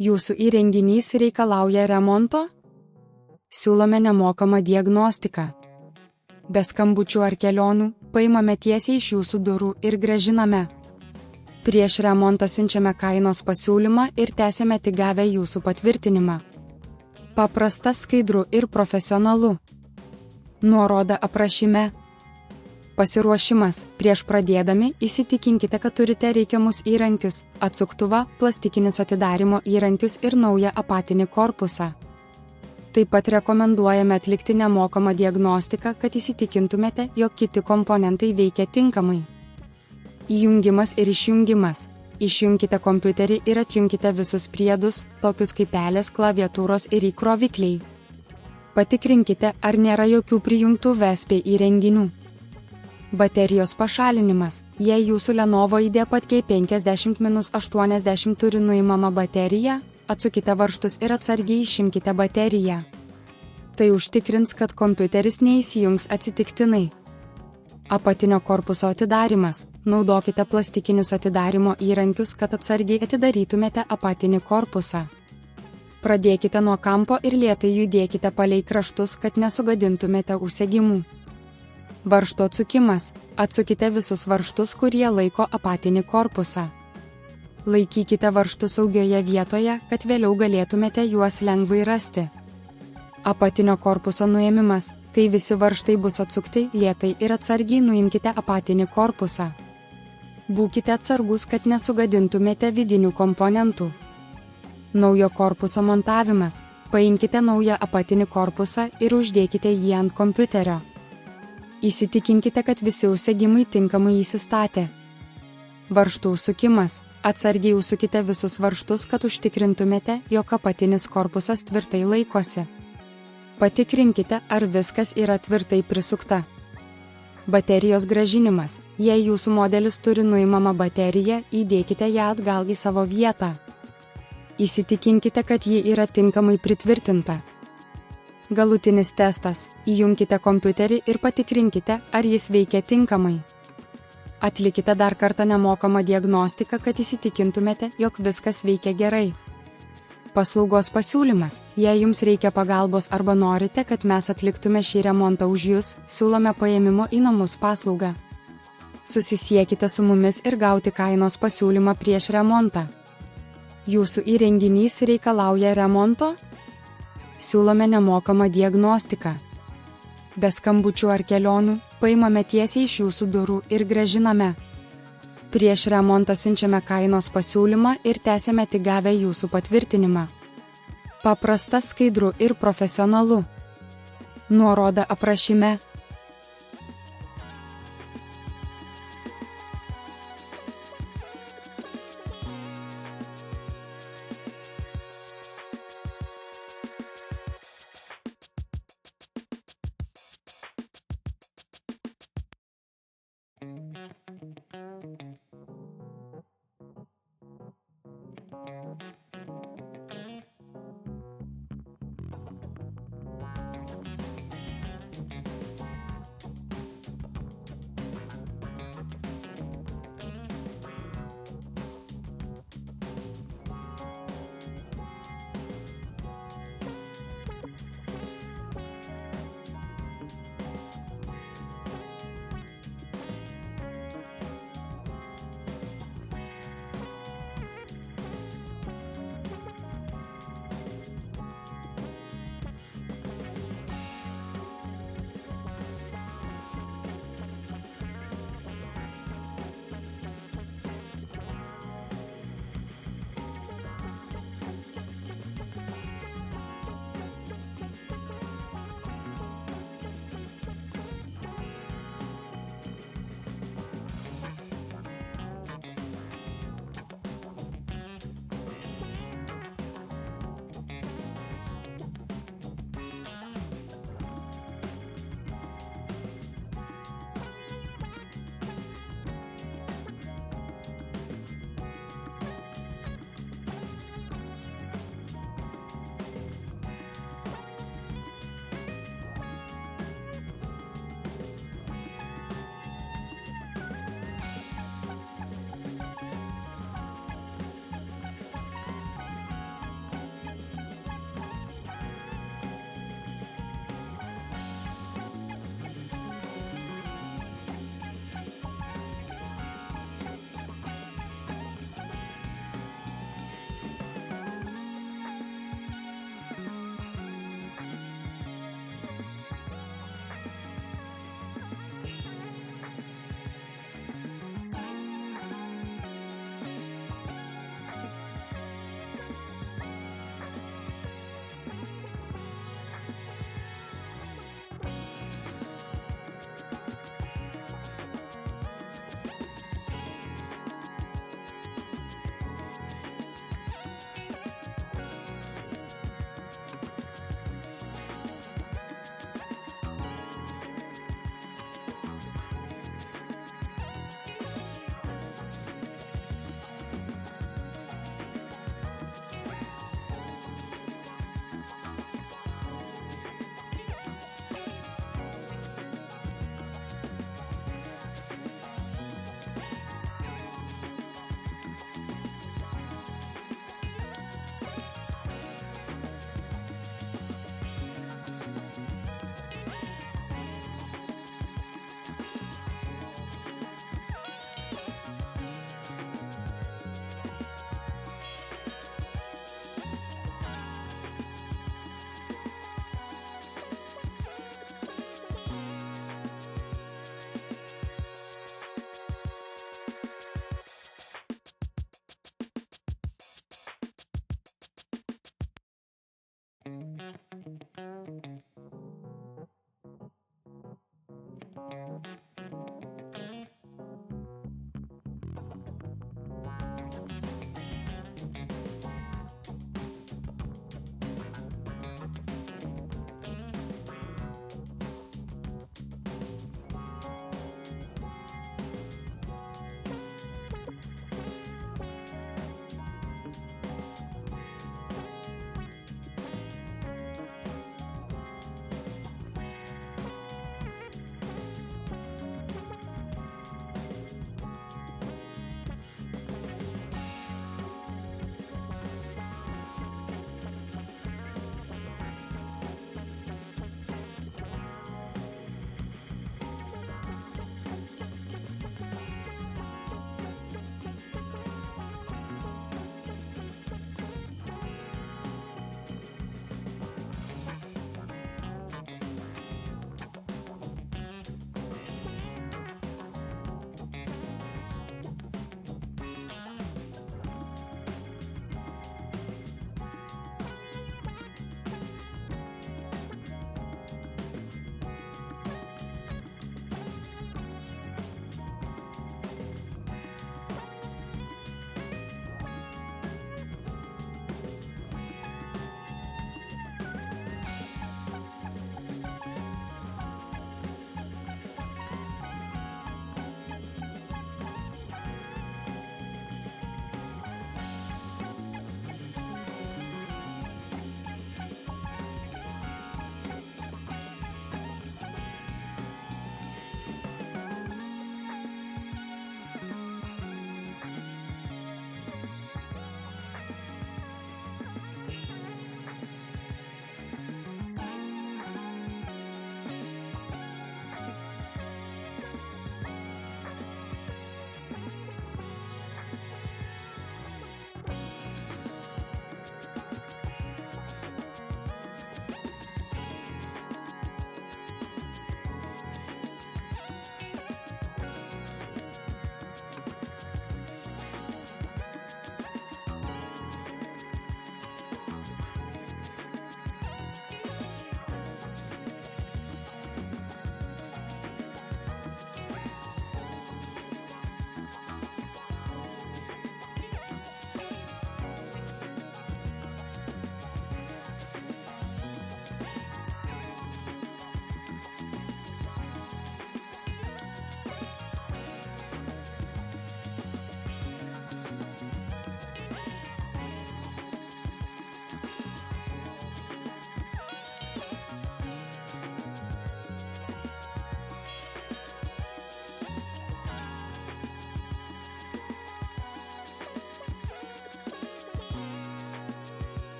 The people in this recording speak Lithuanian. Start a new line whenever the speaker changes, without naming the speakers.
Jūsų įrenginys reikalauja remonto? Siūlome nemokamą diagnostiką. Be skambučių ar kelionių, paimame tiesiai iš jūsų durų ir grąžiname. Prieš remontą siunčiame kainos pasiūlymą ir tęsiame tik gavę jūsų patvirtinimą. Paprasta, skaidru ir profesionalu. Nuoroda aprašyme. Pasiruošimas. Prieš pradėdami, įsitikinkite, kad turite reikiamus įrankius, atsuktuvą, plastikinius atidarymo įrankius ir naują apatinį korpusą. Taip pat rekomenduojame atlikti nemokamą diagnostiką, kad įsitikintumėte, jog kiti komponentai veikia tinkamai. Įjungimas ir išjungimas. Išjunkite kompiuterį ir atjunkite visus priedus, tokius kaip pelės, klaviatūros ir įkrovikliai. Patikrinkite, ar nėra jokių prijungtų USB įrenginių. Baterijos pašalinimas. Jei jūsų Lenovo IdeaPad K50-80 turi nuimamą bateriją, atsukite varžtus ir atsargiai išimkite bateriją. Tai užtikrins, kad kompiuteris neįsijungs atsitiktinai. Apatinio korpuso atidarymas. Naudokite plastikinius atidarymo įrankius, kad atsargiai atidarytumėte apatinį korpusą. Pradėkite nuo kampo ir lėtai judėkite palei kraštus, kad nesugadintumėte užsegimų. Varžtų atsukimas. Atsukite visus varžtus, kurie laiko apatinį korpusą. Laikykite varžtus saugioje vietoje, kad vėliau galėtumėte juos lengvai rasti. Apatinio korpuso nuėmimas. Kai visi varžtai bus atsukti, lėtai ir atsargiai nuimkite apatinį korpusą. Būkite atsargus, kad nesugadintumėte vidinių komponentų. Naujo korpuso montavimas. Paimkite naują apatinį korpusą ir uždėkite jį ant kompiuterio. Įsitikinkite, kad visi užsegimai tinkamai įsistatė. Varžtų užsukimas. Atsargiai užsukite visus varžtus, kad užtikrintumėte, jog apatinis korpusas tvirtai laikosi. Patikrinkite, ar viskas yra tvirtai prisukta. Baterijos grąžinimas. Jei jūsų modelis turi nuimamą bateriją, įdėkite ją atgal į savo vietą. Įsitikinkite, kad ji yra tinkamai pritvirtinta. Galutinis testas. Įjunkite kompiuterį ir patikrinkite, ar jis veikia tinkamai. Atlikite dar kartą nemokamą diagnostiką, kad įsitikintumėte, jog viskas veikia gerai. Paslaugos pasiūlymas. Jei jums reikia pagalbos arba norite, kad mes atliktume šį remontą už jūs, siūlome paėmimo į namus paslaugą. Susisiekite su mumis ir gauti kainos pasiūlymą prieš remontą. Jūsų įrenginys reikalauja remonto? Siūlome nemokamą diagnostiką. Be skambučių ar kelionių, paimame tiesiai iš jūsų durų ir grąžiname. Prieš remontą siunčiame kainos pasiūlymą ir tęsiame tik gavę jūsų patvirtinimą. Paprasta, skaidru ir profesionalu. Nuoroda aprašyme.